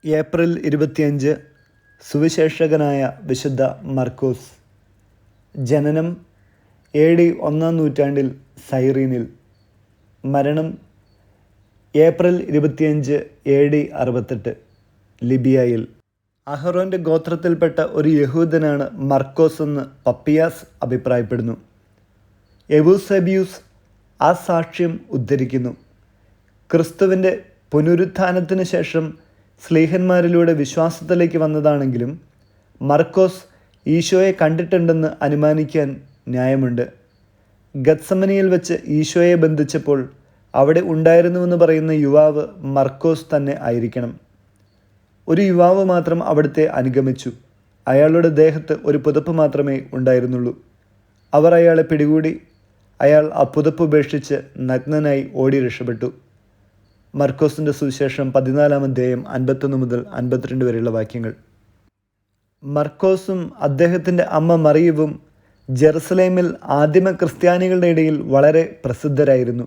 April 25 സുവിശേഷകനായ വിശുദ്ധ മർക്കോസ്. ജനനം AD 1-ാം നൂറ്റാണ്ടിൽ സൈറീനിൽ. മരണം ഏപ്രിൽ 25 AD 68 ലിബിയയിൽ. അഹറോൻ്റെ ഗോത്രത്തിൽപ്പെട്ട ഒരു യഹൂദനാണ് മർക്കോസ് എന്ന് പപ്പിയാസ് അഭിപ്രായപ്പെടുന്നു. എവൂസെബിയൂസ് ആ സാക്ഷ്യം ഉദ്ധരിക്കുന്നു. ക്രിസ്തുവിൻ്റെ പുനരുത്ഥാനത്തിന് ശേഷം സ്ലീഹന്മാരിലൂടെ വിശ്വാസത്തിലേക്ക് വന്നതാണെങ്കിലും മർക്കോസ് ഈശോയെ കണ്ടിട്ടുണ്ടെന്ന് അനുമാനിക്കാൻ ന്യായമുണ്ട്. ഗത്സമനിയിൽ വെച്ച് ഈശോയെ ബന്ധിച്ചപ്പോൾ അവിടെ ഉണ്ടായിരുന്നുവെന്ന് പറയുന്ന യുവാവ് മർക്കോസ് തന്നെ ആയിരിക്കണം. ഒരു യുവാവ് മാത്രം അവിടുത്തെ അനുഗമിച്ചു. അയാളുടെ ദേഹത്ത് ഒരു പുതപ്പ് മാത്രമേ ഉണ്ടായിരുന്നുള്ളൂ. അവർ അയാളെ പിടികൂടി. അയാൾ ആ പുതപ്പ് ഉപേക്ഷിച്ച് നഗ്നനായി ഓടി രക്ഷപ്പെട്ടു. മർക്കോസിൻ്റെ സുവിശേഷം 14-ാം അധ്യായം 51 മുതൽ 52 വരെയുള്ള വാക്യങ്ങൾ. മർക്കോസും അദ്ദേഹത്തിൻ്റെ അമ്മ മറിയവും ജെറുസലേമിൽ ആദിമ ക്രിസ്ത്യാനികളുടെ ഇടയിൽ വളരെ പ്രസിദ്ധരായിരുന്നു.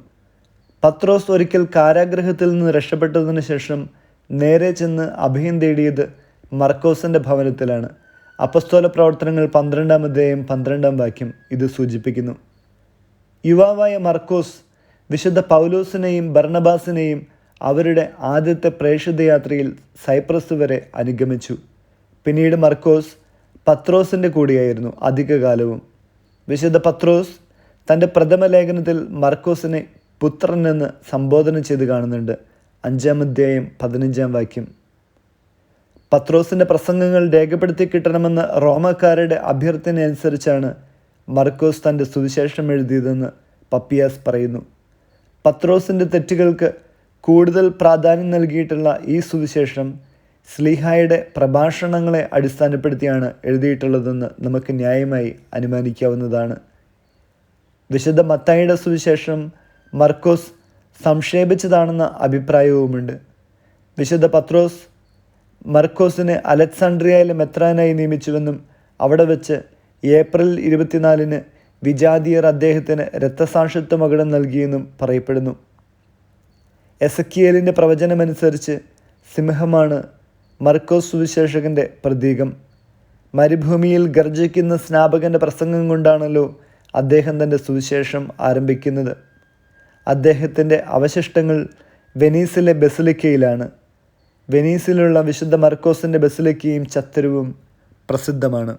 പത്രോസ് ഒരിക്കൽ കാരാഗൃഹത്തിൽ നിന്ന് രക്ഷപ്പെട്ടതിന് ശേഷം നേരെ ചെന്ന് അഭയം തേടിയത് മർക്കോസിൻ്റെ ഭവനത്തിലാണ്. അപ്പസ്തോല പ്രവർത്തനങ്ങൾ 12-ാം അധ്യായം 12-ാം വാക്യം ഇത് സൂചിപ്പിക്കുന്നു. യുവാവായ മർക്കോസ് വിശുദ്ധ പൗലോസിനെയും ബർണബാസിനെയും അവരുടെ ആദ്യത്തെ പ്രേക്ഷിതയാത്രയിൽ സൈപ്രസ് വരെ അനുഗമിച്ചു. പിന്നീട് മർക്കോസ് പത്രോസിൻ്റെ കൂടെയായിരുന്നു അധികകാലവും. വിശുദ്ധ പത്രോസ് തൻ്റെ പ്രഥമ ലേഖനത്തിൽ മർക്കോസിനെ പുത്രൻ എന്ന് സംബോധന ചെയ്ത് കാണുന്നുണ്ട്. 5-ാം അധ്യായം 15-ാം വാക്യം. പത്രോസിൻ്റെ പ്രസംഗങ്ങൾ രേഖപ്പെടുത്തി കിട്ടണമെന്ന റോമക്കാരുടെ അഭ്യർത്ഥന അനുസരിച്ചാണ് മർക്കോസ് തൻ്റെ സുവിശേഷം എഴുതിയതെന്ന് പപ്പിയാസ് പറയുന്നു. പത്രോസിൻ്റെ തെറ്റുകൾക്ക് കൂടുതൽ പ്രാധാന്യം നൽകിയിട്ടുള്ള ഈ സുവിശേഷം സ്ലീഹായുടെ പ്രഭാഷണങ്ങളെ അടിസ്ഥാനപ്പെടുത്തിയാണ് എഴുതിയിട്ടുള്ളതെന്ന് നമുക്ക് ന്യായമായി അനുമാനിക്കാവുന്നതാണ്. വിശുദ്ധ മത്തായിയുടെ സുവിശേഷം മർക്കോസ് സംക്ഷേപിച്ചതാണെന്ന അഭിപ്രായവുമുണ്ട്. വിശുദ്ധ പത്രോസ് മർക്കോസിനെ അലക്സാണ്ട്രിയയിലെ മെത്രാനായി നിയമിച്ചുവെന്നും അവിടെ വെച്ച് ഏപ്രിൽ 24 വിജാതിയർ അദ്ദേഹത്തിന് രക്തസാക്ഷിത്വ മകുടം നൽകിയെന്നും പറയപ്പെടുന്നു. എസക്കിയേലിൻ്റെ പ്രവചനമനുസരിച്ച് സിംഹമാണ് മർക്കോസ് സുവിശേഷകൻ്റെ പ്രതീകം. മരുഭൂമിയിൽ ഗർജിക്കുന്ന സ്നാപകൻ്റെ പ്രസംഗം കൊണ്ടാണല്ലോ അദ്ദേഹം തൻ്റെ സുവിശേഷം ആരംഭിക്കുന്നത്. അദ്ദേഹത്തിൻ്റെ അവശിഷ്ടങ്ങൾ വെനീസിലെ ബസിലിക്കയിലാണ്. വെനീസിലുള്ള വിശുദ്ധ മർക്കോസിൻ്റെ ബസിലിക്കയും ചത്തുരവും പ്രസിദ്ധമാണ്.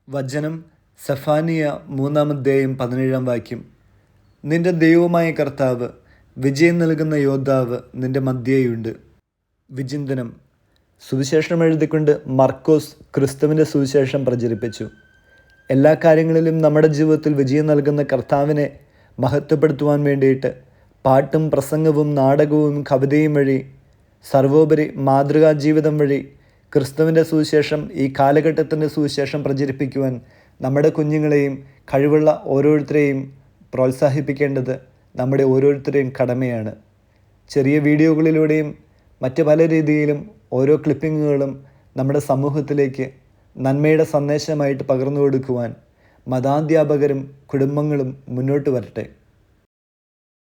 വചനം സെഫാനിയ 3-ാം അധ്യായം 17-ാം വാക്യം. നിന്റെ ദൈവമായ കർത്താവ്, വിജയം നൽകുന്ന യോദ്ധാവ് നിന്റെ മധ്യേയുണ്ട്. വിചിന്തനം. സുവിശേഷം എഴുതിക്കൊണ്ട് മർക്കോസ് ക്രിസ്തുവിൻ്റെ സുവിശേഷം പ്രചരിപ്പിച്ചു. എല്ലാ കാര്യങ്ങളിലും നമ്മുടെ ജീവിതത്തിൽ വിജയം നൽകുന്ന കർത്താവിനെ മഹത്വപ്പെടുത്തുവാൻ വേണ്ടിയിട്ട് പാട്ടും പ്രസംഗവും നാടകവും കവിതയും വഴി, സർവോപരി മാതൃകാ ജീവിതം വഴി ക്രിസ്തുവിൻ്റെ സുവിശേഷം, ഈ കാലഘട്ടത്തിൻ്റെ സുവിശേഷം പ്രചരിപ്പിക്കുവാൻ നമ്മുടെ കുഞ്ഞുങ്ങളെയും കഴിവുള്ള ഓരോരുത്തരെയും പ്രോത്സാഹിപ്പിക്കേണ്ടത് നമ്മുടെ ഓരോരുത്തരെയും കടമയാണ്. ചെറിയ വീഡിയോകളിലൂടെയും മറ്റ് പല രീതിയിലും ഓരോ ക്ലിപ്പിങ്ങുകളും നമ്മുടെ സമൂഹത്തിലേക്ക് നന്മയുടെ സന്ദേശമായിട്ട് പകർന്നു കൊടുക്കുവാൻ മതാധ്യാപകരും കുടുംബങ്ങളും മുന്നോട്ട് വരട്ടെ.